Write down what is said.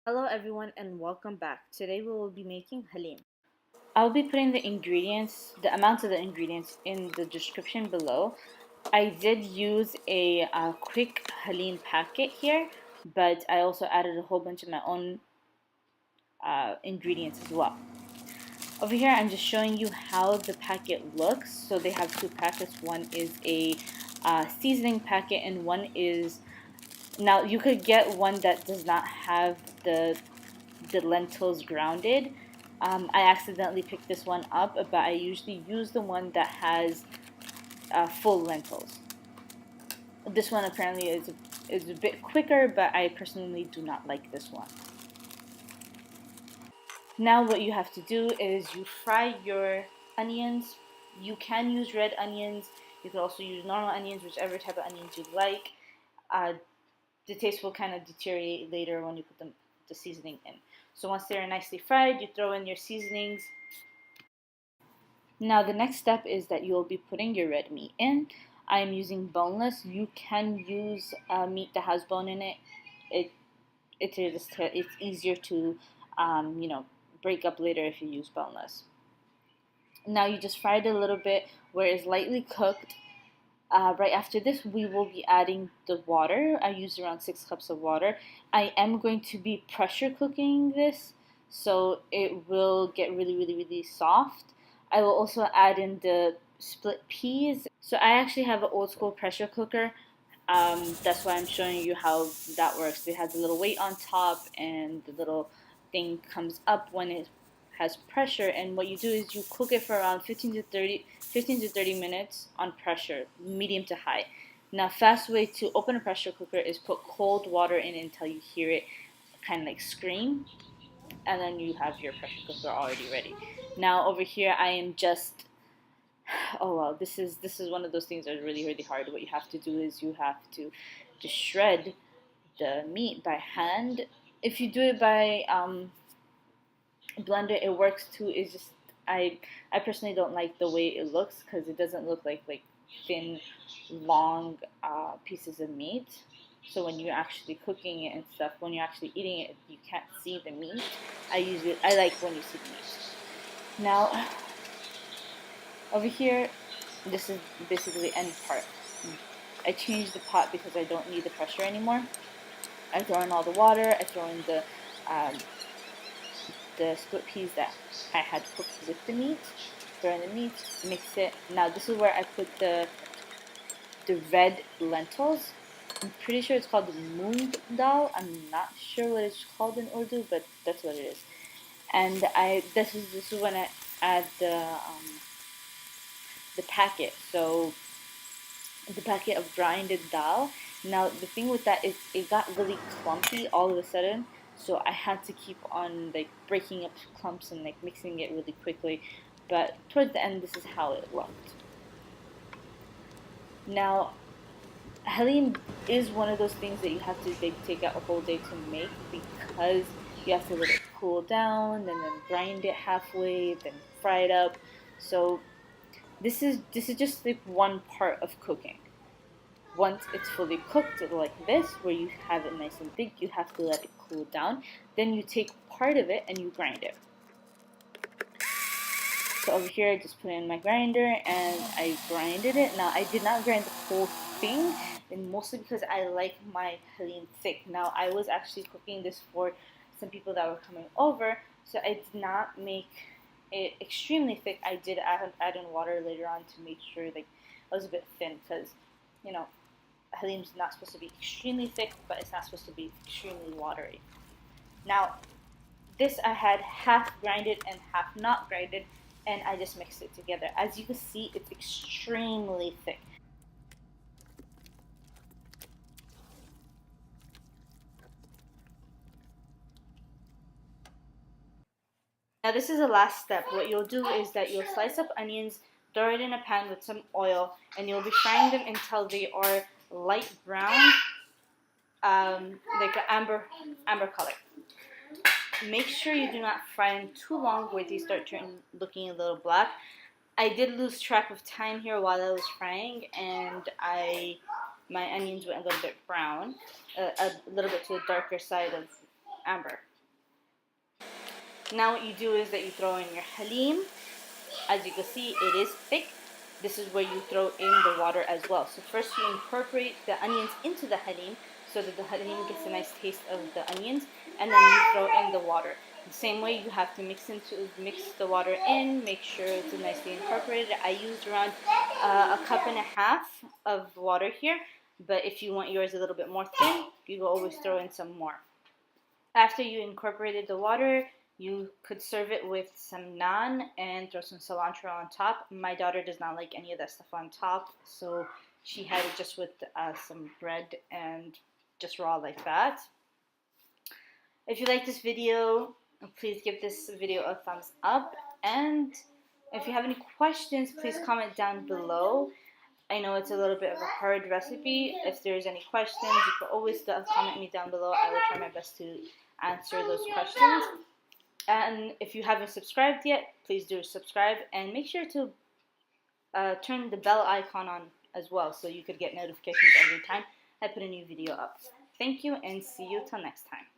Hello everyone and welcome back. Today we will be making Haleem. I'll be putting the amounts of the ingredients in the description below. I did use a quick Haleem packet here, but I also added a whole bunch of my own ingredients as well. Over here I'm just showing you how the packet looks. So they have two packets. One is a seasoning packet and one is, now you could get one that does not have the lentils grounded. I accidentally picked this one up, but I usually use the one that has full lentils. This one apparently is a bit quicker, but I personally do not like this one. Now what you have to do is you fry your onions. You can use red onions. You can also use normal onions, whichever type of onions you like. Uh, the taste will kind of deteriorate later when you put the seasoning in. So once they're nicely fried, you throw in your seasonings. Now the next step is that you'll be putting your red meat in. I am using boneless. You can use meat that has bone in it. It's easier to break up later if you use boneless. Now you just fry it a little bit where it's lightly cooked. Right after this, we will be adding the water. I used around 6 cups of water. I am going to be pressure cooking this, so it will get really, really, really soft. I will also add in the split peas. So I actually have an old school pressure cooker. That's why I'm showing you how that works. It has a little weight on top, and the little thing comes up when it has pressure. And what you do is you cook it for around 15 to 30 minutes on pressure, medium to high. Now, fast way to open a pressure cooker is put cold water in until you hear it kind of like scream, and then you have your pressure cooker already ready. Now over here, I am just oh wow, this is one of those things that are really, really hard. What you have to do is you have to just shred the meat by hand. If you do it by blender, it works too. It's just I personally don't like the way it looks because it doesn't look like thin, long pieces of meat. So when you're actually cooking it and stuff, when you're actually eating it, you can't see the meat. I like when you see the meat. Now over here, this is basically the end part. I changed the pot because I don't need the pressure anymore. I throw in all the water. I throw in um, the split peas that I had cooked with the meat. Throw in the meat, mix it. Now this is where I put the red lentils. I'm pretty sure it's called moong dal. I'm not sure what it's called in Urdu, but that's what it is. And this is when I add the packet. So the packet of grinded dal. Now the thing with that is it got really clumpy all of a sudden, so I had to keep on like breaking up clumps and like mixing it really quickly. But towards the end, this is how it looked. Now Haleem is one of those things that you have to take out a whole day to make because you have to let it cool down and then grind it halfway, then fry it up. So this is just like one part of cooking. Once it's fully cooked like this, where you have it nice and thick, you have to let it cool down. Then you take part of it and you grind it. So over here, I just put in my grinder and I grinded it. Now, I did not grind the whole thing, and mostly because I like my Haleem thick. Now, I was actually cooking this for some people that were coming over, so I did not make it extremely thick. I did add in water later on to make sure like it was a bit thin because, you know, Haleem's not supposed to be extremely thick, but it's not supposed to be extremely watery. Now, this I had half grinded and half not grinded, and I just mixed it together. As you can see, it's extremely thick. Now this is the last step. What you'll do is that you'll slice up onions, throw it in a pan with some oil, and you'll be frying them until they are light brown, like an amber color. Make sure you do not fry them too long where they start looking a little black. I did lose track of time here while I was frying, and my onions went a little bit brown, a little bit to the darker side of amber. Now what you do is that you throw in your Haleem. As you can see, it is thick. This is where you throw in the water as well. So first you incorporate the onions into the Haleem so that the Haleem gets a nice taste of the onions, and then you throw in the water. The same way you have to mix the water in, make sure it's nicely incorporated. I used around a cup and a half of water here, but if you want yours a little bit more thin, you will always throw in some more. After you incorporated the water, you could serve it with some naan and throw some cilantro on top. My daughter does not like any of that stuff on top, so she had it just with some bread and just raw like that. If you like this video, please give this video a thumbs up. And if you have any questions, please comment down below. I know it's a little bit of a hard recipe. If there's any questions, you can always comment me down below. I will try my best to answer those questions. And if you haven't subscribed yet, please do subscribe. And make sure to turn the bell icon on as well so you could get notifications every time I put a new video up. Thank you, and see you till next time.